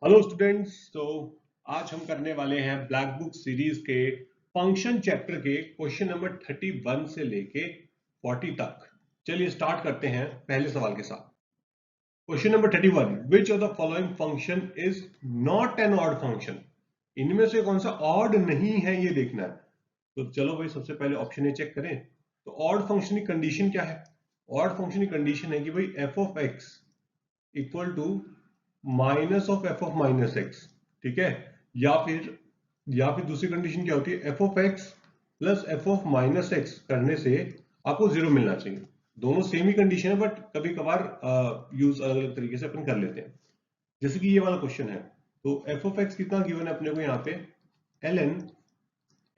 Hello students. तो आज हम करने वाले हैं ब्लैक बुक सीरीज के फंक्शन चैप्टर के क्वेश्चन नंबर 31 से लेके 40 तक। चलिए स्टार्ट करते हैं पहले सवाल के साथ। Question number 31, which of the following function is not an odd function. इनमें से कौन सा ऑड नहीं है ये देखना है। तो चलो भाई सबसे पहले ऑप्शन ए चेक करें। तो ऑड फंक्शन की कंडीशन क्या है? ऑड फंक्शन की कंडीशन है कि भाई f of x equal to minus of f of minus x. ठीक है। या फिर दूसरी कंडीशन क्या होती है? F of x plus f of minus x करने से आपको जीरो मिलना चाहिए। दोनों सेम ही कंडीशन है बट कभी कभार यूज अलग अलग तरीके से अपन कर लेते हैं। जैसे कि ये वाला क्वेश्चन है, तो एफ ऑफ एक्स कितना गिवन है अपने को यहाँ पे? एल एन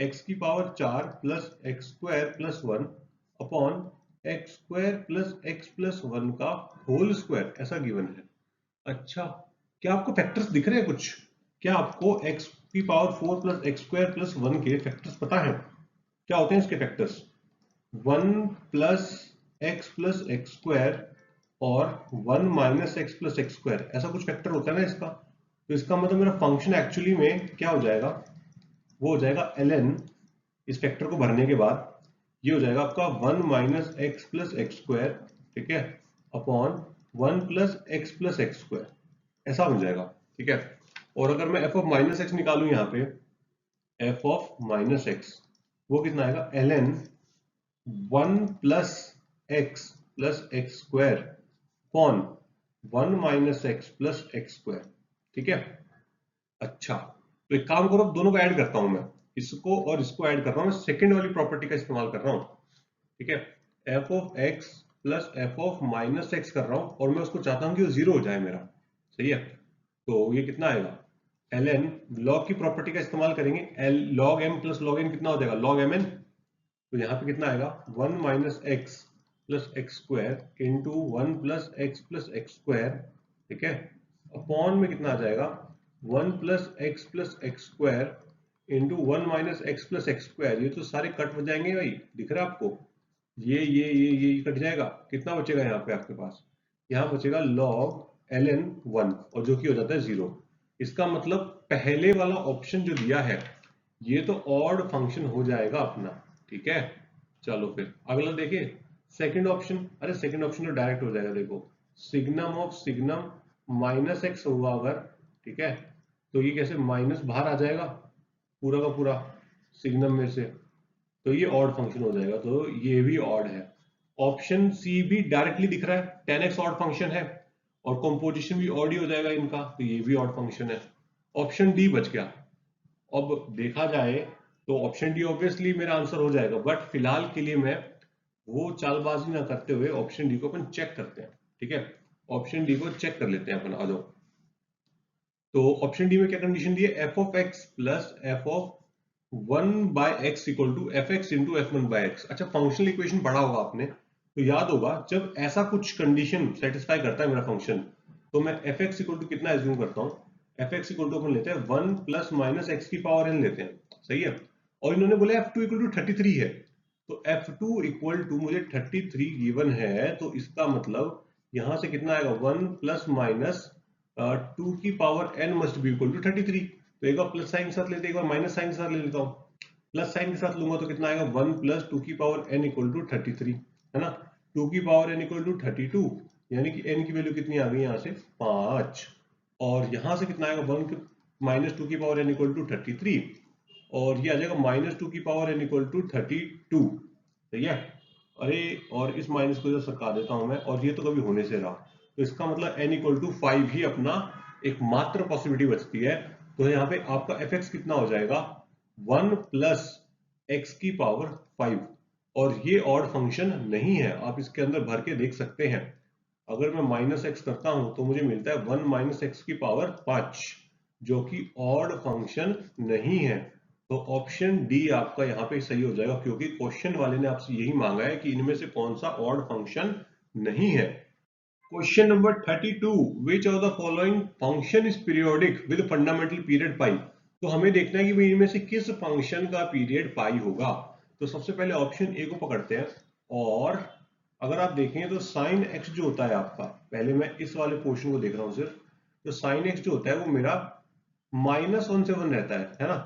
एक्स की power 4 plus x square plus 1 upon x square plus x plus 1 का होल स्क्वायर, ऐसा गिवन है। अच्छा, क्या आपको फैक्टर्स दिख रहे हैं कुछ? क्या आपको x की power 4 plus x square plus 1 के फैक्टर्स पता है? क्या होते हैं इसके फैक्टर्स? 1 प्लस एक्स स्क्वायर और 1 minus x plus x square, ऐसा कुछ फैक्टर होता है ना इसका। तो इसका मतलब मेरा फंक्शन एक्चुअली में क्या हो जाएगा? वो हो जाएगा ln, इस फैक्टर को भरने के बाद ये हो जाएगा आपका 1 minus x plus x square, ठीक है, अपॉन 1 प्लस एक्स स्क्वायर, ऐसा बन जाएगा। ठीक है। और अगर मैं एफ ऑफ माइनस एक्स निकालू यहाँ पे, एफ ऑफ माइनस एक्स वो कितना आएगा? L n 1 plus x square upon 1 minus x plus x square. ठीक है। अच्छा, तो एक काम करो, दोनों को ऐड करता हूं मैं, इसको और इसको ऐड कर रहा हूं। मैं सेकेंड वाली प्रॉपर्टी का इस्तेमाल कर रहा हूं। ठीक है। F of x plus f of minus x कर रहा हूं और मैं उसको चाहता हूं कि वो जीरो हो जाए मेरा। सही है। तो ये कितना आएगा? एल एन, लॉग की प्रॉपर्टी का इस्तेमाल करेंगे, l log m plus log n कितना हो जाएगा? Log m n. तो यहाँ पे कितना आएगा? 1 minus x plus x square into 1 plus x square. ठीक है। अपॉन में कितना आ जाएगा? 1 plus x square into 1 minus x plus x square. ये तो सारे कट हो जाएंगे भाई, दिख रहा है आपको? ये कट जाएगा। कितना बचेगा यहाँ पे आपके पास? यहाँ बचेगा लॉग एल एन 1, और जो कि हो जाता है जीरो। इसका मतलब पहले वाला ऑप्शन जो दिया है ये तो ऑड फंक्शन हो जाएगा अपना। ठीक है। चलो फिर अगला देखिए। सेकंड ऑप्शन, अरे सेकंड ऑप्शन तो डायरेक्ट हो जाएगा। देखो, signum of signum minus x होगा अगर, ठीक है, तो ये कैसे माइनस बाहर आ जाएगा पूरा का पूरा सिग्नम में से, तो ये ऑड फंक्शन हो जाएगा। तो ये भी ऑड है। ऑप्शन सी भी डायरेक्टली दिख रहा है, 10x ऑड फंक्शन है और कंपोजिशन भी ऑड ही हो जाएगा इनका, तो ये भी ऑड फंक्शन है। ऑप्शन डी बच गया। अब देखा जाए तो ऑप्शन डी ऑब्वियसली मेरा आंसर हो जाएगा, बट फिलहाल के लिए मैं वो चालबाजी ना करते हुए ऑप्शन डी को अपन चेक करते हैं। ठीक है। ऑप्शन डी को चेक कर लेते हैं अपन, आ जाओ। तो ऑप्शन डी में क्या कंडीशन दी है? F of x plus f of 1 by x equal to f x into f one by x. अच्छा, फंक्शनल इक्वेशन पढ़ा होगा आपने, तो याद होगा जब ऐसा कुछ कंडीशन सेटिस्फाई करता है मेरा फंक्शन, तो मैं एफ एक्स इक्वल टू कितना एज्यूम करता हूँ? एफ एक्स इक्वल टू अपन लेते हैं 1 प्लस माइनस एक्स की पावर एन लेते हैं। सही है। और इन्होंने बोला एफ टू इक्वल टू 33 है, तो एफ टू इक्वल टू मुझे 33 गिवन है, तो इसका मतलब यहां से कितना आएगा? 1 प्लस माइनस 2 की power n must be equal to 33। तो एक बार प्लस साइन के साथ लेते, एक बार माइनस साइन के साथ ले लेता हूँ। प्लस साइन के साथ लूंगा तो कितना आएगा? 1 प्लस 2 की पावर n इक्वल टू 33, है ना। 2 की पावर n इक्वल टू 32, यानी कि n की वैल्यू कितनी आ गई यहाँ से? 5। और यहां से कितना आएगा? 1 माइनस 2 की पावर n इक्वल टू 33, और ये आ जाएगा माइनस 2 की पावर n इक्वल टू 32। ठीक है। अरे, और इस माइनस को इधर सरका देता हूं मैं, और ये तो कभी होने से रहा, तो इसका मतलब n इक्वल टू 5 ही अपना एकमात्र पॉसिबिलिटी बचती है। तो यहाँ पे आपका एफ एक्स कितना हो जाएगा? 1 प्लस एक्स की पावर 5। और ये ऑड फंक्शन नहीं है, आप इसके अंदर भर के देख सकते हैं। अगर मैं माइनस एक्स करता हूं तो मुझे मिलता है 1 माइनस एक्स की पावर 5, जो कि ऑड फंक्शन नहीं है। तो ऑप्शन डी आपका यहाँ पे सही हो जाएगा, क्योंकि क्वेश्चन वाले ने आपसे यही मांगा है कि इनमें से कौन सा ऑड फंक्शन नहीं है। Question number 32, which of the following function is periodic with fundamental period pi. तो हमें देखना है कि भाई इनमें से किस फंक्शन का पीरियड पाई होगा। तो सबसे पहले ऑप्शन ए को पकड़ते हैं, और अगर आप देखें तो साइन एक्स जो होता है आपका, पहले मैं इस वाले पोर्शन को देख रहा हूं सिर्फ, तो साइन एक्स जो होता है वो मेरा -1 से 1 रहता है ना।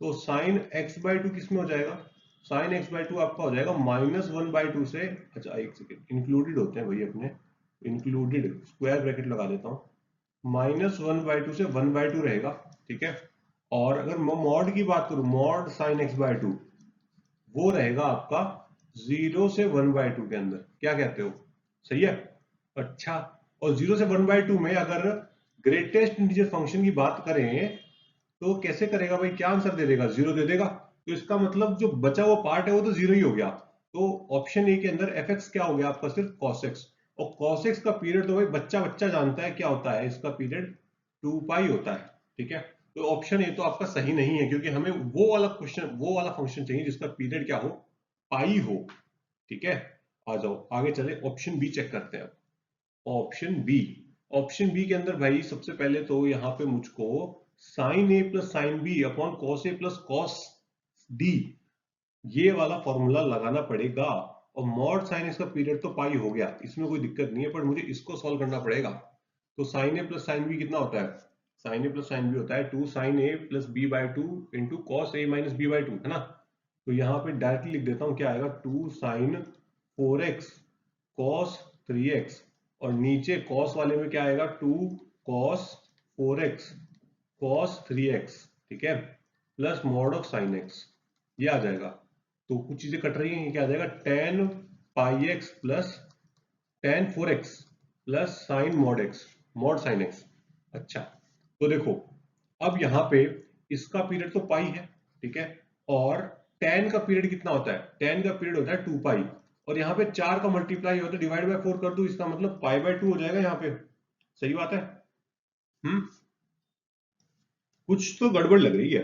तो साइन एक्स बाई टू किस में हो जाएगा, साइन एक्स बाई टू आपका हो जाएगा -1/2 से, अच्छा एक सेकेंड, इंक्लूडेड होते हैं भाई अपने, इंक्लूडेड स्क्वायर ब्रैकेट लगा देता हूँ, -1/2 से 1/2 रहेगा, ठीक है। और अगर मॉड की बात करूं, mod sine x by two, वो रहेगा आपका 0 से 1/2 के अंदर, क्या कहते हो, सही है। अच्छा, और 0 से 1/2 में अगर ग्रेटेस्ट इंटीजर फंक्शन की बात करें तो कैसे करेगा भाई, क्या आंसर दे देगा, 0 दे देगा। तो इसका मतलब जो बचा हुआ पार्ट है वो तो 0 ही हो गया। तो ऑप्शन ए के अंदर एफ एक्स क्या हो गया आपका, सिर्फ cos x। और cos x का पीरियड तो भाई बच्चा बच्चा जानता है क्या होता है, इसका पीरियड 2π होता है, ठीक है। तो ऑप्शन ए तो आपका सही नहीं है, क्योंकि हमें वो वाला क्वेश्चन, वो वाला फंक्शन चाहिए जिसका पीरियड क्या हो, पाई हो, ठीक है। आ जाओ आगे चले, ऑप्शन बी चेक करते हैं। ऑप्शन बी, ऑप्शन बी के अंदर भाई सबसे पहले तो यहाँ पे मुझको sine A plus sine B upon cos A plus cos D, ये वाला फॉर्मूला लगाना पड़ेगा। और मॉड साइन एक्स का पीरियड तो पाई हो गया, इसमें कोई दिक्कत नहीं है, पर मुझे इसको सॉल्व करना पड़ेगा। तो sine A plus sine B कितना होता है, sine A plus sine B होता है 2 sine A plus B by two into cos A minus B by two, है ना। तो यहाँ पे डायरेक्टली लिख देता हूँ, क्या आएगा 2 साइन 4x कॉस 3x, और नीचे कॉस वाले में क्या आएगा 2 कॉस 4x कॉस 3x, ठीक है, plus mod of sine x, ये आ जाएगा। तो कुछ चीजें कट रही हैं, ये क्या आ जाएगा tan pi X plus tan 4x plus sine mod X, mod sine X. अच्छा, तो देखो अब यहाँ पे इसका पीरियड तो पाई है, ठीक है, और tan का पीरियड कितना होता है, tan का पीरियड होता है 2π, और यहाँ पे 4 का मल्टीप्लाई होता है, डिवाइड बाय 4 कर दो, इसका मतलब π/2 हो जाएगा यहाँ पे, सही बात है। कुछ तो गड़बड़ लग रही है।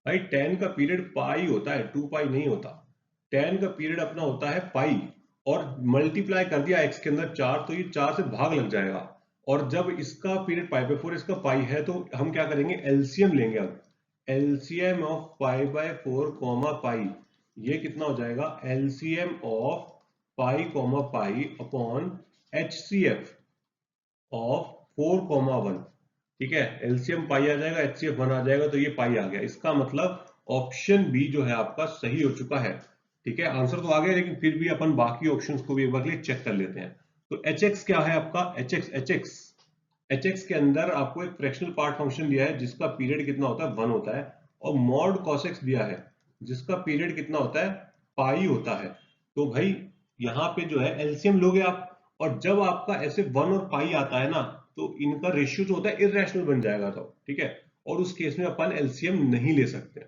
भाई tan का पीरियड पाई होता है, 2π नहीं होता। tan का पीरियड अपना होता है पाई, और मल्टीप्लाई कर दिया x के अंदर 4, तो ये 4 से भाग लग जाएगा। और जब इसका पीरियड π/4, इसका पाई है, तो हम क्या करेंगे, एलसीएम लेंगे। अब एलसीएम ऑफ π/4 पाई, ये कितना हो जाएगा, LCM of pi pi upon HCF of 4, 1, ठीक है। एलसीएम पाई आ जाएगा, HCF 1 आ जाएगा, तो ये पाई आ गया। इसका मतलब ऑप्शन बी जो है आपका सही हो चुका है, ठीक है। आंसर तो आ गया, लेकिन फिर भी अपन बाकी ऑप्शंस को भी एक बार चेक कर लेते हैं। तो HX क्या है आपका, HX के अंदर आपको एक फ्रैक्शनल पार्ट फंक्शन दिया है जिसका पीरियड कितना होता है, 1 होता है, और मॉड cos x दिया है जिसका पीरियड कितना होता है, पाई होता है। तो भाई यहाँ पे जो है एलसीएम लोगे आप, और जब आपका ऐसे 1 और पाई आता है ना, तो इनका रेशियो जो होता है इरेशनल बन जाएगा, तो ठीक है। और उस केस में अपन एलसीएम नहीं ले सकते,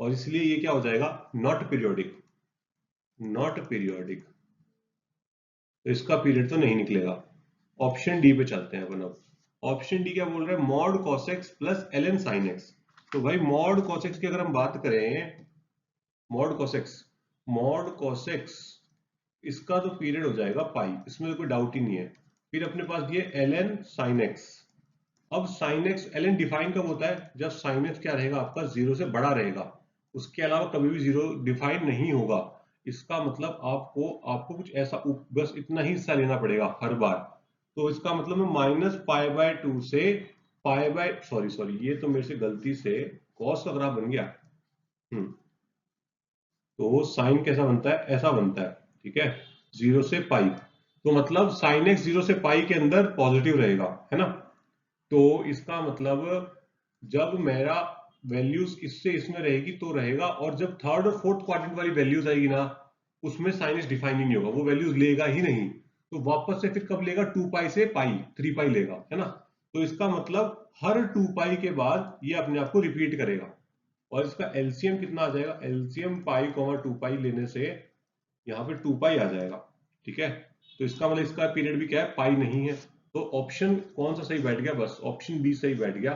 और इसलिए ये क्या हो जाएगा, नॉट पीरियोडिक, नॉट पीरियोडिक। तो इसका पीरियड तो नहीं निकलेगा। ऑप्शन डी पे चलते हैं अपन। अब ऑप्शन डी क्या बोल रहे हैं, mod cos x plus ln sin x। तो भाई मॉड cos x की अगर हम बात करें, mod cos x, mod cos x, इसका तो पीरियड हो जाएगा पाई, इसमें तो कोई डाउट ही नहीं है। फिर अपने पास दिए ln sin x। अब sin x ln डिफाइन कब होता है, जब sin x क्या रहेगा आपका 0 से बड़ा रहेगा, उसके अलावा कभी भी 0 डिफाइन नहीं होगा। इसका मतलब आपको आपको कुछ ऐसा बस इतना ही हिस्सा लेना पड़ेगा हर बार। तो इसका मतलब है -π/2 से सॉरी ये तो मेरे से गलती से cos का ग्राफ बन गया। तो साइन कैसा बनता है, ऐसा बनता है, ठीक है, 0 से पाई। तो मतलब sin x 0 से पाई के अंदर पॉजिटिव रहेगा, है ना। तो इसका मतलब जब मेरा वैल्यूज इससे इसमें रहेगी तो रहेगा, और जब थर्ड और फोर्थ क्वाड्रेंट वाली वैल्यूज आएगी ना, उसमें साइन एक्स डिफाइन ही नहीं होगा, वो वैल्यूज लेगा ही नहीं। तो वापस से फिर कब लेगा, 2π से पाई 3π लेगा, है ना। तो इसका मतलब हर 2π के बाद ये अपने आप को रिपीट करेगा, और इसका एलसीएम कितना आ जाएगा, एलसीएम पाई 2π लेने से यहाँ पे 2π आ जाएगा, ठीक है। तो इसका मतलब इसका पीरियड भी क्या है, पाई नहीं है। तो ऑप्शन कौन सा सही बैठ गया, बस ऑप्शन बी सही बैठ गया।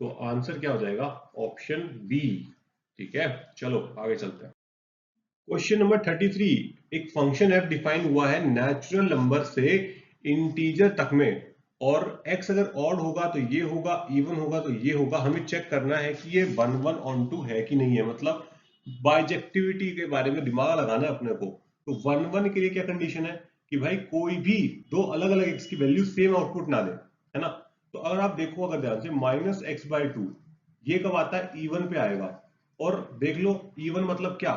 तो आंसर क्या हो जाएगा, ऑप्शन बी, ठीक है। चलो आगे चलते हैं। क्वेश्चन नंबर 33, एक फंक्शन एफ डिफाइन हुआ है नेचुरल नंबर से इंटीजर तक में, और x अगर ऑड होगा तो ये होगा, इवन होगा तो ये होगा। हमें चेक करना है कि ये 1 1 ऑन टू है कि नहीं है, मतलब बाइजेक्टिविटी के बारे में दिमाग लगाना है अपने को। तो 1 1 के लिए क्या कंडीशन है कि भाई कोई भी दो अलग अलग x की वैल्यू सेम आउटपुट ना दे, है ना। तो अगर आप देखो अगर ध्यान से -x/2 ये कब आता है, इवन पे आएगा। और देख लो इवन मतलब क्या,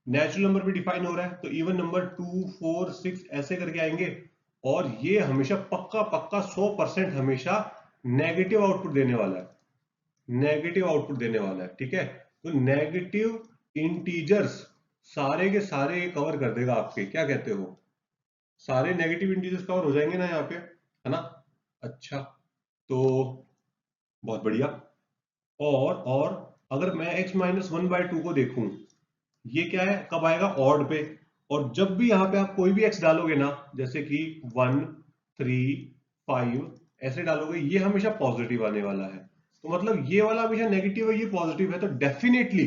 नेचुरल नंबर भी डिफाइन हो रहा है, तो इवन नंबर 2 4 6 ऐसे करके आएंगे। और ये हमेशा पक्का पक्का 100% हमेशा नेगेटिव आउटपुट देने वाला है, नेगेटिव आउटपुट देने वाला है, ठीक है। तो नेगेटिव इंटीजर्स सारे के सारे कवर कर देगा आपके, क्या कहते हो, सारे नेगेटिव इंटीजर्स कवर हो जाएंगे ना यहाँ पे, है ना। अच्छा, तो बहुत बढ़िया। और अगर मैं x-1/2 को देखूं, ये क्या है, कब आएगा, ऑड पे। और जब भी यहाँ पे आप कोई भी x डालोगे ना, जैसे कि 1 3 5 ऐसे डालोगे, ये हमेशा पॉजिटिव आने वाला है। तो मतलब ये वाला हमेशा नेगेटिव है, ये पॉजिटिव है, तो डेफिनेटली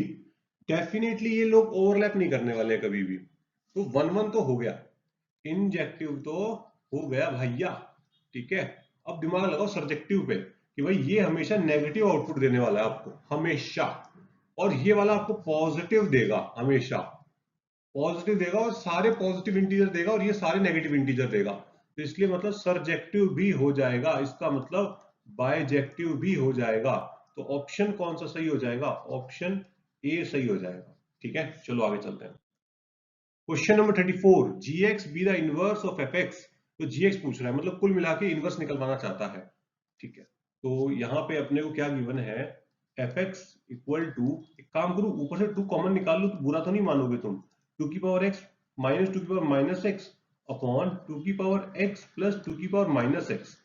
डेफिनेटली ये लोग ओवरलैप नहीं करने वाले कभी भी। तो 1 1 तो हो गया, इंजेक्टिव तो हो गया भैया, ठीक है। अब दिमाग लगाओ सब्जेक्टिव पे कि भाई ये हमेशा नेगेटिव आउटपुट देने वाला है आपको हमेशा, और ये वाला आपको पॉजिटिव देगा हमेशा, पॉजिटिव देगा, और सारे पॉजिटिव इंटीजर देगा, और ये सारे नेगेटिव इंटीजर देगा। तो इसलिए मतलब सरजेक्टिव भी हो जाएगा, इसका मतलब बायजेक्टिव भी हो जाएगा। तो ऑप्शन कौन सा सही हो जाएगा, ऑप्शन ए सही हो जाएगा, ठीक है। चलो आगे चलते हैं। Question number 34, gx be the inverse of fx। तो gx पूछ रहा है, मतलब कुल मिला के इनवर्स निकलवाना चाहता है, ठीक है। तो यहाँ पे अपने को क्या गिवन है, fx इक्वल टू, एक काम करूं ऊपर से 2 कॉमन निकाल लो तो बुरा तो नहीं मानोगे तुम, 2 की पावर x माइनस 2 की पावर माइनस एक्स अपॉन 2 की पावर x प्लस 2 की पावर माइनस एक्स।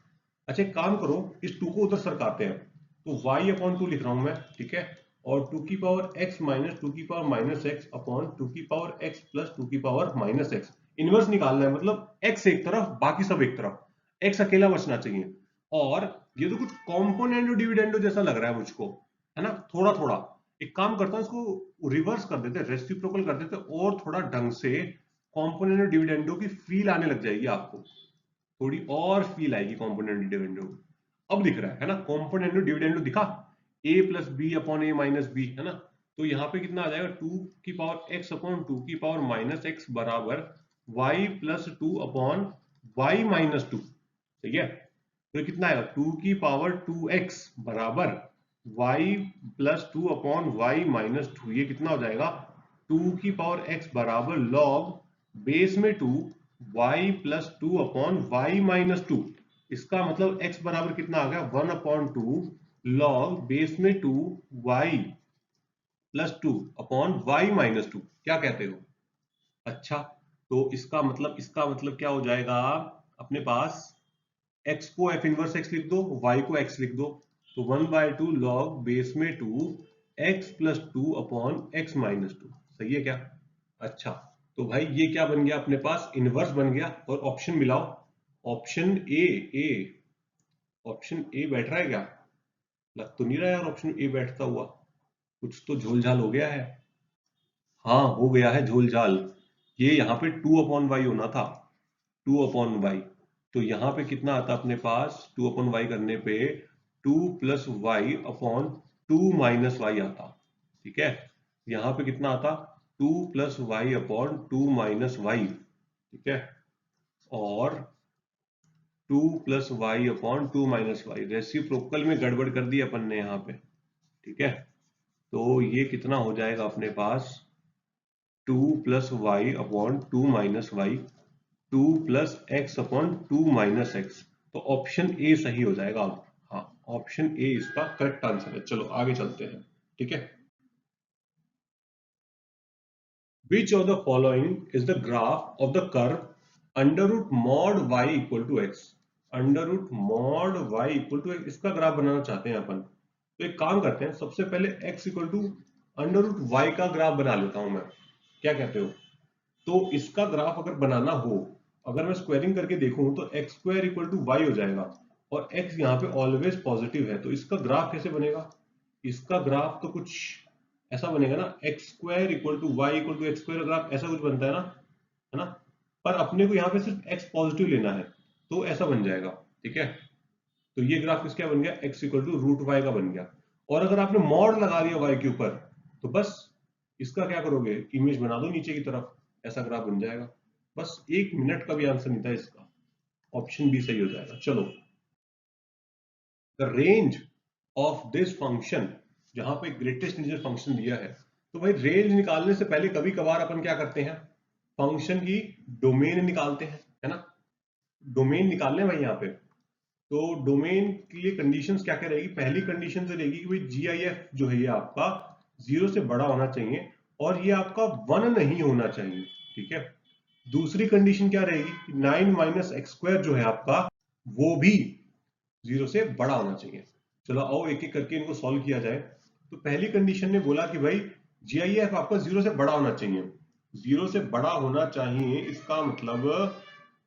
अच्छा एक काम करो, इस 2 को उधर सरकाते हैं, तो y अपॉन 2 लिख रहा हूं मैं, ठीक है। और 2 की पावर x माइनस 2 की पावर माइनस एक्स अपॉन 2 की पावर x प्लस 2 की पावर माइनस एक्स। इनवर्स निकालना है, मतलब x एक तरफ बाकी सब एक तरफ, x अकेला बचना चाहिए। और ये तो कुछ कॉम्पोनेंडो डिविडेंडो जैसा लग रहा है मुझको, है ना, थोड़ा थोड़ा। एक काम करता हूं, इसको रिवर्स कर देते, रेसिप्रोकल कर देते, और थोड़ा ढंग से कॉम्पोनेंडो डिविडेंडो की फील आने लग जाएगी आपको, थोड़ी और फील आएगी कॉम्पोनेंट डिविडेंडो। अब दिख रहा है ना, कॉम्पोनेंट डिविडेंडो दिखा, a plus B upon A minus B, है ना। तो यहाँ पे कितना आ जाएगा, 2 की पावर x अपॉन 2 की पावर माइनस एक्स बराबर y plus 2 upon y minus 2, सही है। तो ये कितना आएगा, 2 की पावर 2x बराबर y plus 2 upon y minus 2, ये कितना हो जाएगा, 2 की पावर x बराबर लॉग बेस में 2 y plus 2 upon y minus 2। इसका मतलब x बराबर कितना आ गया, 1 अपॉन 2 लॉग बेस में 2 y plus 2 upon y minus 2, क्या कहते हो। अच्छा, तो इसका मतलब क्या हो जाएगा, अपने पास x को f इनवर्स x लिख दो, y को x लिख दो। तो 1/2 लॉग बेस में 2 x plus 2 upon x minus 2, सही है क्या। अच्छा, तो भाई ये क्या बन गया अपने पास, इनवर्स बन गया। और ऑप्शन मिलाओ, ऑप्शन ए ऑप्शन ए बैठ रहा है क्या, लग तो नहीं रहा यार ऑप्शन ए बैठता हुआ, कुछ तो झोलझाल हो गया है। हाँ हो गया है झोलझाल, ये यहाँ पे 2 अपॉन वाई होना था, 2 अपॉन वाई। तो यहाँ पे कितना आता अपने पास, 2 अपॉन वाई करने पे 2 plus y upon 2 minus y आता, ठीक है। यहाँ पे कितना आता, 2 plus y upon 2 minus y, ठीक है। और 2 plus y upon 2 minus y, reciprocal में गड़बड़ कर दी अपन ने यहाँ पे, ठीक है। तो ये कितना हो जाएगा अपने पास, 2 plus y upon 2 minus y, 2 plus x upon 2 minus x. तो ऑप्शन ए सही हो जाएगा अब, हाँ ऑप्शन ए इसका करेक्ट आंसर है। चलो आगे चलते हैं, ठीक है। Which of the following is the graph of the curve under root mod y equal to x? Under root mod y equal to, इसका ग्राफ बनाना चाहते हैं अपन। तो एक काम करते हैं, सबसे पहले x equal to under root y का ग्राफ बना लेता हूं मैं, क्या कहते हो। तो इसका ग्राफ अगर बनाना हो, अगर मैं स्क्वायरिंग करके देखूं तो x square equal to y हो जाएगा, और x यहाँ पे ऑलवेज पॉजिटिव है, तो इसका ग्राफ कैसे बनेगा, इसका ग्राफ तो कुछ ऐसा बनेगा ना, x square equal to y equal to x square, graph ऐसा कुछ बनता है ना। पर अपने को यहाँ पे सिर्फ x पॉजिटिव लेना है, तो ऐसा बन जाएगा, ठीक है। तो ये ग्राफ किसका बन गया, x equal to root y का बन गया। और अगर आपने मॉड लगा दिया y के ऊपर, तो बस इसका क्या करोगे, इमेज बना दो नीचे की तरफ, ऐसा ग्राफ बन जाएगा। बस 1 मिनट का भी आंसर नहीं था इसका, ऑप्शन बी सही हो जाएगा। चलो the range of this function, जहां पे ग्रेटेस्ट इंटीजर फंक्शन दिया है, तो भाई रेंज निकालने से पहले कभी कभार अपन क्या करते हैं, फंक्शन की डोमेन निकालते हैं, है ना। डोमेन निकालने भाई यहाँ पे, तो डोमेन के लिए कंडीशंस क्या क्या रहेगी। पहली कंडीशन तो रहेगी कि भाई GIF जो है ये आपका 0 से बड़ा होना चाहिए और ये आपका 1 नहीं होना चाहिए, ठीक है। दूसरी कंडीशन क्या रहेगी कि 9 माइनस एक्स स्क्वायर जो है आपका वो भी 0 से बड़ा होना चाहिए। चलो आओ एक एक करके इनको सॉल्व किया जाए। तो पहली कंडीशन ने बोला कि भाई GIF आपका 0 से बड़ा होना चाहिए। 0 से बड़ा होना चाहिए, इसका मतलब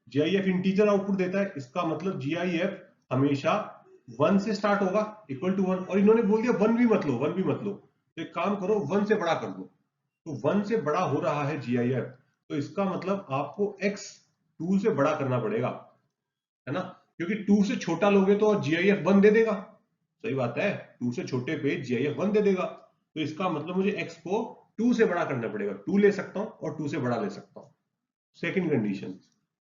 GIF इंटीजर आउटपुट देता है, इसका मतलब GIF हमेशा 1 से स्टार्ट होगा, इक्वल टू 1। और इन्होंने बोल दिया 1 भी मत लो, 1 भी मत लो, तो एक काम करो 1 से बड़ा कर दो। तो 1 से बड़ा हो रहा है GIF, तो इसका मतलब आपको x 2 से बड़ा करना पड़ेगा, है ना। क्योंकि 2 से छोटा लोगे तो GIF 1 दे देगा, सही बात है, 2 से छोटे पे GIF 1 दे देगा। तो इसका मतलब मुझे x को 2 से बड़ा करना पड़ेगा, 2 ले सकता हूं और 2 से बड़ा ले सकता हूं। सेकंड कंडीशन,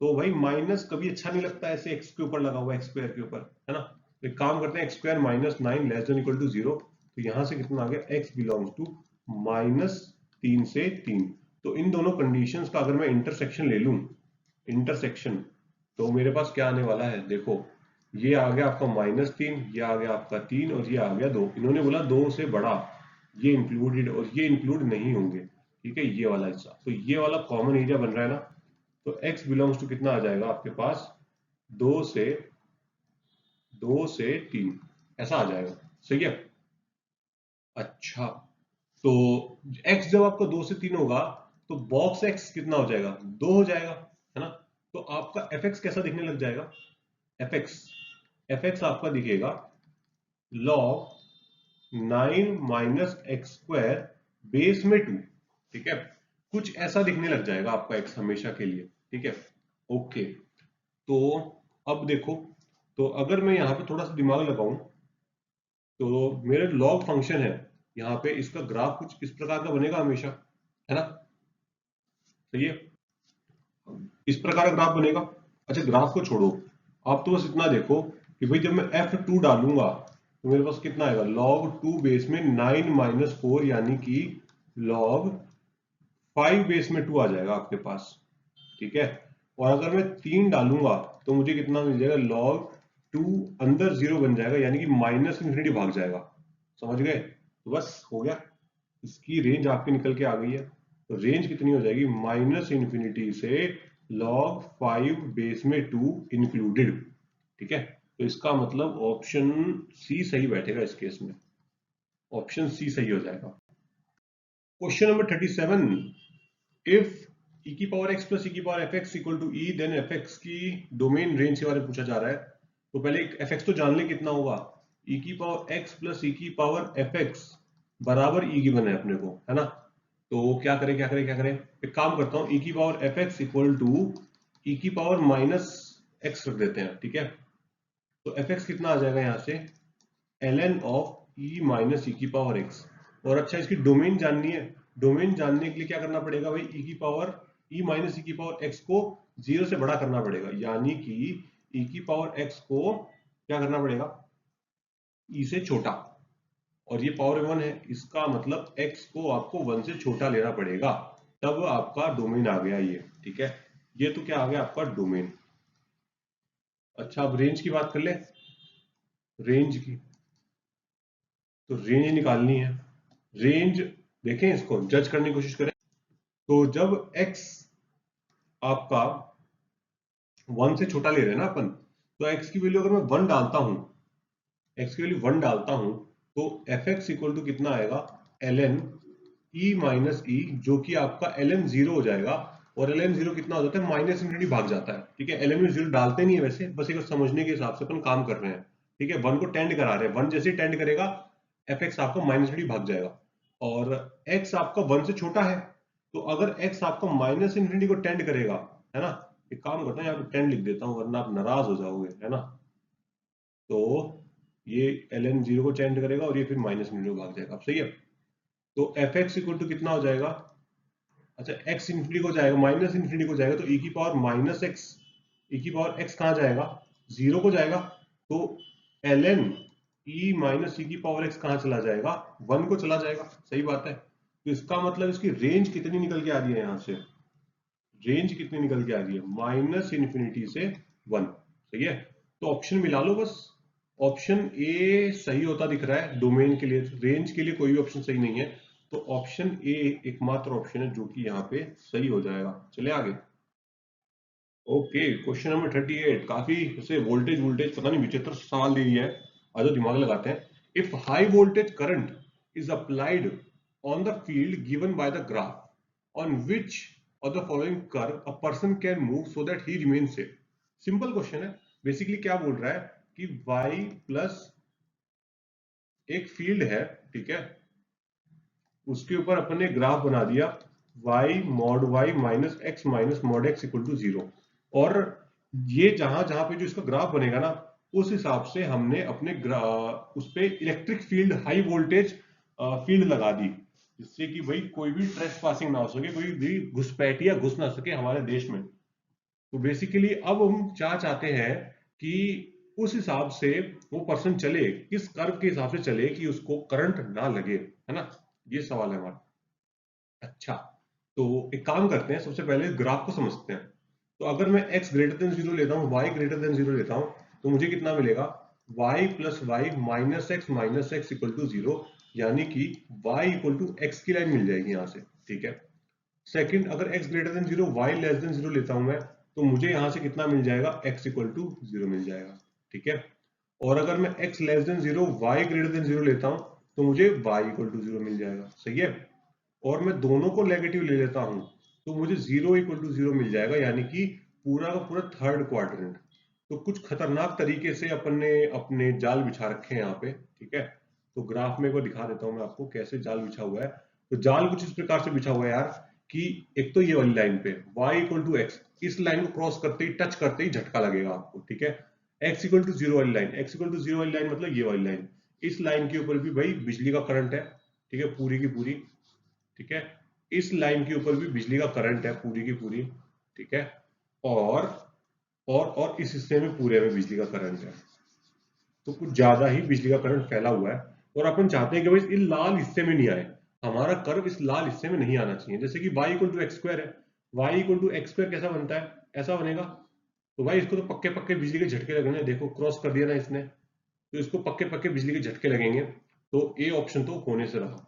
तो भाई माइनस कभी अच्छा नहीं लगता ऐसे एक्स के ऊपर लगा हुआ, एक्स स्क्वायर के ऊपर, है ना। तो एक काम करते हैं, x square minus 9 less than equal to 0। तो यहां से कितना आ गया, x बिलोंग्स टू -3 से 3। तो इन दोनों कंडीशंस का अगर मैं इंटरसेक्शन ले लूं, इंटरसेक्शन, तो मेरे पास क्या आने वाला है, देखो ये आ गया आपका -3, ये आ गया आपका 3 और ये आ गया 2। इन्होंने बोला 2 से बड़ा, ये इंक्लूडेड और ये इंक्लूड नहीं होंगे, ठीक है, ये वाला हिस्सा। तो ये वाला कॉमन एरिया बन रहा है ना, तो x बिलोंग्स टू कितना आ जाएगा आपके पास, 2 से 3 ऐसा आ जाएगा, सही है। अच्छा, तो x जब आपका 2 से 3 होगा तो बॉक्स x कितना हो जाएगा, 2 हो जाएगा, है ना। तो आपका fx कैसा दिखने लग जाएगा, fx आपका दिखेगा log 9 minus x square base में 2, ठीक है। कुछ ऐसा दिखने लग जाएगा आपका x हमेशा के लिए, ठीक है। ओके, तो अब देखो, तो अगर मैं यहाँ पे थोड़ा सा दिमाग लगाऊं, तो मेरे लॉग फंक्शन है यहाँ पे, इसका ग्राफ कुछ इस प्रकार का बनेगा हमेशा, है ना, सही है, इस प्रकार का ग्राफ बनेगा। अच्छा ग्राफ को छोड़ो, आप तो बस इतना देखो कि भाई जब मैं F2 डालूंगा तो मेरे पास कितना आएगा, log 2 बेस में 9 माइनस 4, यानी कि log 5 बेस में 2 आ जाएगा आपके पास, ठीक है। और अगर मैं 3 डालूंगा तो मुझे कितना मिल जाएगा, log 2 अंदर 0 बन जाएगा, यानी कि -∞ भाग जाएगा, समझ गए। तो बस हो गया, इसकी रेंज आपकी निकल के आ गई है। तो रेंज कितनी हो जाएगी, -∞ से log 5 बेस में 2 इंक्लूडेड, ठीक है। तो इसका मतलब ऑप्शन सी सही बैठेगा इस केस में, ऑप्शन सी सही हो जाएगा। क्वेश्चन नंबर 37, इफ e की पावर x प्लस e की power fx equal to e, then fx की डोमेन रेंज के बारे में पूछा जा रहा है। तो पहले fx तो जान ले कितना होगा, e की पावर x प्लस e की पावर fx बराबर e गिवन है अपने को, है ना। तो क्या करें क्या करें क्या करें, एक काम करता हूँ, e की power fx equal to e की पावर माइनस x रख देते हैं, ठीक है। तो fx कितना आ जाएगा यहाँ से, ln of e minus e की पावर x। और अच्छा इसकी डोमेन जाननी है, डोमेन जानने के लिए क्या करना पड़ेगा भाई, e की पावर e माइनस e की पावर x को 0 से बड़ा करना पड़ेगा, यानी कि e की पावर x को क्या करना पड़ेगा, e से छोटा, और ये पावर 1 है, इसका मतलब x को आपको 1 से छोटा लेना पड़ेगा, तब आपका डोमेन आ गया ये, ठीक है। ये तो क्या आ गया आपका डोमेन। अच्छा अब रेंज की बात कर ले, रेंज की, तो रेंज निकालनी है। रेंज देखें, इसको जज करने की कोशिश करें। तो जब x आपका 1 से छोटा ले रहे हैं ना अपन, तो x की वैल्यू अगर मैं 1 डालता हूं, x की वैल्यू 1 डालता हूं, तो fx इक्वल टू कितना आएगा, ln e माइनस e, जो कि आपका ln 0 हो जाएगा। और ln 0 कितना हो जाता है, -∞ भाग जाता है, ठीक है। ln में 0 डालते नहीं है वैसे, बस एक समझने के हिसाब से अपन काम कर रहे हैं, ठीक है। 1 को टेंड करा रहे हैं, 1 जैसे ही टेंड करेगा fx आपका -∞ भाग जाएगा। और x आपका 1 से छोटा है, तो अगर x आपका -∞ को टेंड करेगा, है ना, एक काम करता है यहाँ पे 10 लिख देता हूँ वरना आप नाराज हो जाओगे, है ना। तो ये ln 0 को टेंड करेगा और ये फिर -∞ को भाग जाएगा, अब सही है। तो fx इक्वल टू कितना हो जाएगा, अच्छा x इंफिनिटी को जाएगा, -∞ को जाएगा, तो e की पावर माइनस एक्स, e की पावर x कहाँ जाएगा, 0 को जाएगा। तो ln e माइनस ई की पावर x कहाँ चला जाएगा, 1 को चला जाएगा, सही बात है। तो इसका मतलब इसकी रेंज कितनी निकल के आ रही है, यहां से रेंज कितनी निकल के आ रही है, माइनस इन्फिनिटी से 1, सही है। तो ऑप्शन मिला लो बस, ऑप्शन ए सही होता दिख रहा है डोमेन के लिए, रेंज के लिए कोई भी ऑप्शन सही नहीं है, तो ऑप्शन ए एकमात्र ऑप्शन है जो कि यहाँ पे सही हो जाएगा। चले आगे। ओके, क्वेश्चन नंबर 38, काफी उसे वोल्टेज वोल्टेज पता नहीं विचित्र सवाल दे दिया है, आज दिमाग लगाते हैं। If high voltage current is applied on the field given by the graph on which of the following curve a person can move so that he remain safe. Simple question है, बेसिकली क्या बोल रहा है कि y plus एक field है, ठीक है, उसके ऊपर अपन ने ग्राफ बना दिया y mod y minus mod x equal to 0, और ये जहां जहां पे जो इसका ग्राफ बनेगा ना, उस हिसाब से हमने अपने उस पे electric field high voltage field लगा दी, जिससे कि भाई कोई भी ट्रेस पासिंग ना हो सके, कोई भी घुसपैठिया घुस ना सके हमारे देश में। तो बेसिकली अब हम क्या चाहते हैं कि उस हिसाब से वो पर्सन चले, किस कर्व के हिसाब से चले कि उसको करंट ना लगे, है ना, ये सवाल है हमारा। अच्छा, तो एक काम करते हैं, सबसे पहले ग्राफ को समझते हैं। तो अगर मैं x ग्रेटर देन 0 लेता हूँ, y ग्रेटर देन 0 लेता हूँ, तो मुझे कितना मिलेगा, y plus y minus x equal to 0, यानी कि y इक्वल टू एक्स की लाइन मिल जाएगी यहां से, ठीक है। सेकंड, अगर x greater than 0 y less than 0 लेता हूं मैं, तो मुझे यहां से कितना मिल जाएगा, x इक्वल टू 0 मिल जाएगा, ठीक है। और अगर मैं x less than 0 y greater than 0 लेता हूं, तो मुझे y इक्वल टू 0 मिल जाएगा, सही है। और मैं दोनों को नेगेटिव ले लेता हूं, तो मुझे 0 इक्वल टू 0 मिल जाएगा, यानी कि पूरा का पूरा थर्ड क्वाड्रेंट। तो कुछ खतरनाक तरीके से अपन ने अपने जाल बिछा रखे हैं यहाँ पे, ठीक है। तो ग्राफ में को दिखा देता हूं मैं आपको कैसे जाल बिछा हुआ है। तो जाल कुछ इस प्रकार से बिछा हुआ है यार, कि एक तो ये वाली लाइन पे y इक्वल टू एक्स, इस लाइन को क्रॉस करते ही, टच करते ही झटका लगेगा आपको, ठीक है। x इक्वल टू 0 वाली लाइन, x इक्वल टू 0 वाली लाइन मतलब ये वाली लाइन, इस लाइन के ऊपर भी भाई बिजली का करंट है, ठीक है, पूरी की पूरी, ठीक है। इस लाइन के ऊपर भी बिजली का करंट है पूरी की पूरी, ठीक है। और और इस हिस्से में पूरे में बिजली का करंट है, तो कुछ ज्यादा ही बिजली का करंट फैला हुआ है। और अपन चाहते हैं कि भाई इस लाल हिस्से में नहीं आए, हमारा कर्व इस लाल हिस्से में नहीं आना चाहिए। जैसे कि y equal to x square है, y equal to x square कैसा बनता है, ऐसा बनेगा। तो भाई इसको तो पक्के पक्के बिजली के झटके लगेंगे, देखो क्रॉस कर दिया ना इसने, तो इसको पक्के पक्के बिजली के झटके लगेंगे। तो ए ऑप्शन तो होने से रहा,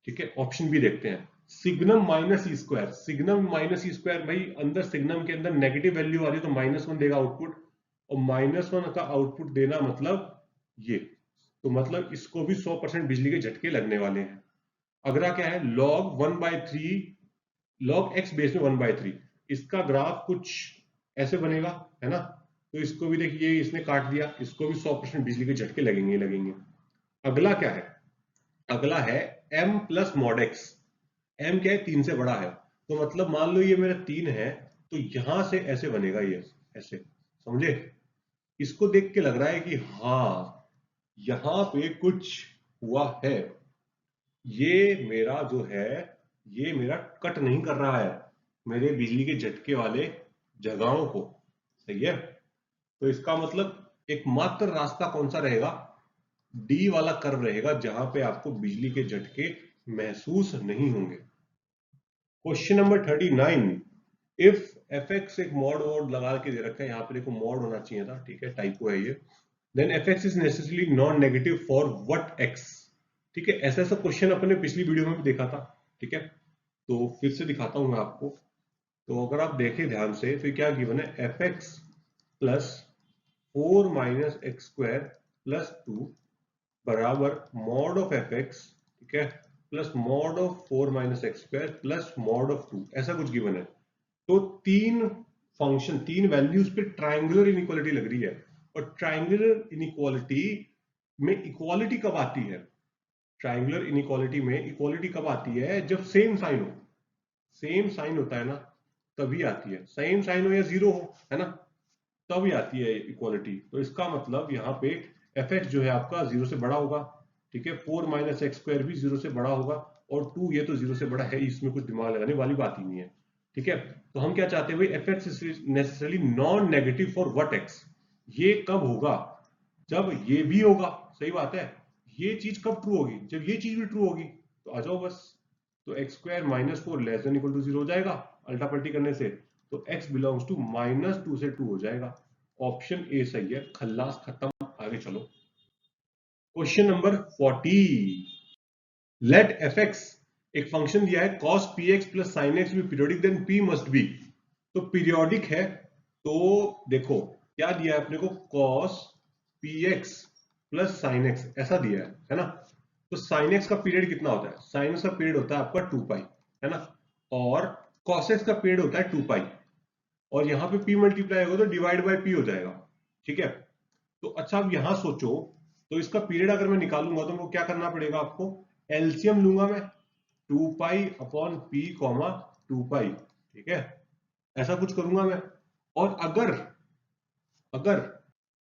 ठीक है। ऑप्शन बी देखते हैं, signum minus E square, signum minus E square, भाई अंदर सिग्नम के अंदर नेगेटिव वैल्यू आ रही है, तो -1 देगा आउटपुट, और -1 का आउटपुट देना मतलब ये, तो मतलब इसको भी 100% बिजली के झटके लगने वाले हैं। अगला क्या है, log 1/3, log x बेस में 1/3, इसका ग्राफ कुछ ऐसे बनेगा, है ना। तो इसको भी देखिए इसने काट दिया, इसको भी 100% बिजली के झटके लगेंगे लगेंगे। अगला क्या है, अगला है m plus mod x, m क्या है, 3 से बड़ा है, तो मतलब मान लो ये मेरा 3 है, तो यहां से ऐसे बनेगा ये, ऐसे, समझे। इसको देख के लग रहा है कि हाँ यहां पे कुछ हुआ है, ये मेरा जो है, ये मेरा कट नहीं कर रहा है मेरे बिजली के झटके वाले जगहों को, सही है। तो इसका मतलब एकमात्र रास्ता कौन सा रहेगा, डी वाला कर्व रहेगा, जहां पे आपको बिजली के झटके महसूस नहीं होंगे। Question number 39, if F x, एक मॉड वॉड लगा के दे रखा है यहाँ पे, देखो मॉड होना चाहिए था, ठीक है, टाइपो है ये। Then f x is necessarily non negative for what x, ठीक है। ऐसा ऐसा क्वेश्चन अपने पिछली वीडियो में भी देखा था, ठीक है। तो फिर से दिखाता हूं मैं आपको। तो अगर आप देखें ध्यान से, तो क्या गिवन है, F x plus 4 minus x square plus 2 बराबर मॉड ऑफ एफ एक्स, ठीक है, plus mod of 4 minus x square plus mod of 2, ऐसा कुछ गिवन है। तो तीन फंक्शन, तीन वैल्यूज पे ट्राइंगुलर इनइक्वालिटी लग रही है, और ट्राइंगुलर इनइक्वालिटी में इक्वालिटी कब आती है, ट्राइंगुलर इनइक्वालिटी में इक्वालिटी कब आती है, जब सेम साइन हो, सेम साइन होता है ना, तभी आती है, सेम साइन हो या जीरो हो, है ना, तभी आती है इक्वालिटी। तो इसका मतलब यहाँ पे एफ एक्स जो है आपका 0 से बड़ा होगा, ठीक है, 4 माइनस एक्स स्क्वायर भी 0 से बड़ा होगा, और 2 ये तो 0 से बड़ा है, इसमें कुछ दिमाग लगाने वाली बात ही नहीं है, ठीक है। तो हम क्या चाहते हैं भाई, F x is necessarily non negative for what x, ये कब होगा, जब ये भी होगा, सही बात है। ये चीज कब ट्रू होगी? जब ये चीज भी ट्रू होगी। तो आ जाओ बस। तो x square minus 4 less than equal to 0 हो जाएगा अल्टा पल्टी करने से। तो x बिलोंग्स टू -2 से 2 हो जाएगा। ऑप्शन ए सही है। खल्लास खत्म। आगे चलो। Question number 40। लेट fx, एक फंक्शन दिया है cos px plus sin x भी periodic, then p must be. तो पीरियोडिक है तो देखो क्या दिया है अपने को, cos px plus sin x ऐसा दिया है ना। तो sin x का पीरियड कितना होता है? sin x का पीरियड होता है आपका 2 पाई, है ना। और cos x का पीरियड होता है 2 पाई। और यहाँ पे p मल्टीप्लाई होगा तो डिवाइड बाय p हो जाएगा। ठीक है। तो अच्छा अब यहां सोचो, तो इसका पीरियड अगर मैं निकालूंगा तो क्या करना पड़ेगा आपको? एलसीएम लूंगा मैं 2 पाई अपॉन p कॉमा 2 पाई। ठीक है, ऐसा कुछ करूंगा मैं। और अगर अगर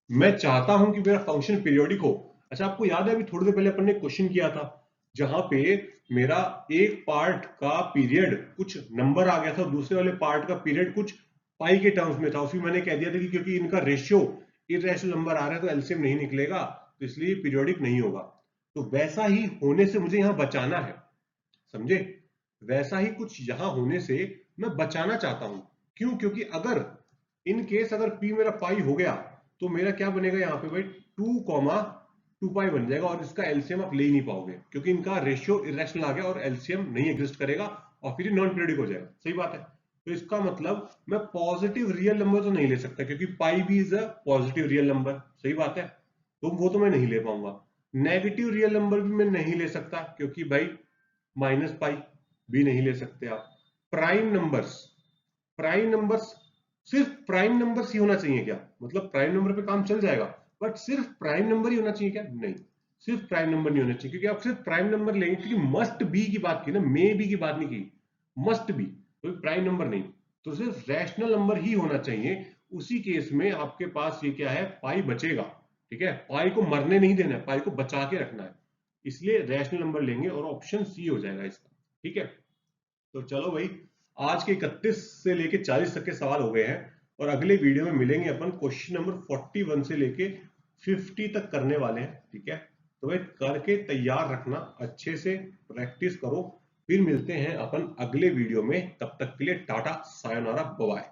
मैं चाहता हूं कि मेरा फंक्शन पीरियोडिक हो। अच्छा आपको याद है अभी थोड़ी देर पहले अपन ने क्वेश्चन किया था जहां पे मेरा एक पार्ट का पीरियड कुछ नंबर आ गया था और दूसरे वाले पार्ट का पीरियड कुछ पाई के टर्म्स में था। उसमें मैंने कह दिया था कि क्योंकि इनका रेशियो इरेशनल नंबर आ रहा है तो एलसीएम नहीं निकलेगा, तो इसलिए पीरियोडिक नहीं होगा। तो वैसा ही होने से मुझे यहां बचाना है, समझे। वैसा ही कुछ यहां होने से मैं बचाना चाहता हूं। क्यों? क्योंकि अगर इन केस अगर p मेरा पाई हो गया तो मेरा क्या बनेगा यहाँ पे भाई, 2 कॉमा 2 पाई बन जाएगा। और इसका एलसीएम आप ले ही नहीं पाओगे क्योंकि इनका रेशियो इरेशनल आ गया और एलसीएम नहीं एग्जिस्ट करेगा और फिर नॉन पीरियोडिक हो जाएगा। सही बात है। तो इसका मतलब मैं पॉजिटिव रियल नंबर तो नहीं ले सकता क्योंकि पाई भी is a positive real number. सही बात है। तो वो तो मैं नहीं ले पाऊंगा। नेगेटिव रियल नंबर भी मैं नहीं ले सकता क्योंकि भाई माइनस पाई भी नहीं ले सकते आप। प्राइम नंबर्स, प्राइम नंबर्स, सिर्फ प्राइम नंबर्स ही होना चाहिए क्या? मतलब प्राइम नंबर पे काम चल जाएगा बट सिर्फ प्राइम नंबर ही होना चाहिए क्या? नहीं, सिर्फ प्राइम नंबर नहीं होना चाहिए क्योंकि आप सिर्फ प्राइम नंबर लेंगे, क्योंकि मस्ट बी की बात की ना, मे बी की बात नहीं की, मस्ट बी, कोई प्राइम नंबर नहीं। तो सिर्फ रैशनल नंबर ही होना चाहिए। उसी केस में आपके पास ये क्या है, पाई बचेगा। ठीक है, पाई को मरने नहीं देना है, पाई को बचा के रखना है, इसलिए रैशनल नंबर लेंगे और ऑप्शन सी हो जाएगा इसका। ठीक है। तो चलो भाई, आज के 31 से लेके 40 तक के सवाल हो गए हैं और अगले वीडियो में मिलेंगे अपन क्वेश्चन नंबर 41 से लेके 50 तक करने वाले हैं। ठीक है, तो भाई करके तैयार रखना, अच्छे से प्रैक्टिस करो। फिर मिलते हैं अपन अगले वीडियो में, तब तक के लिए टाटा सायोनारा बाय।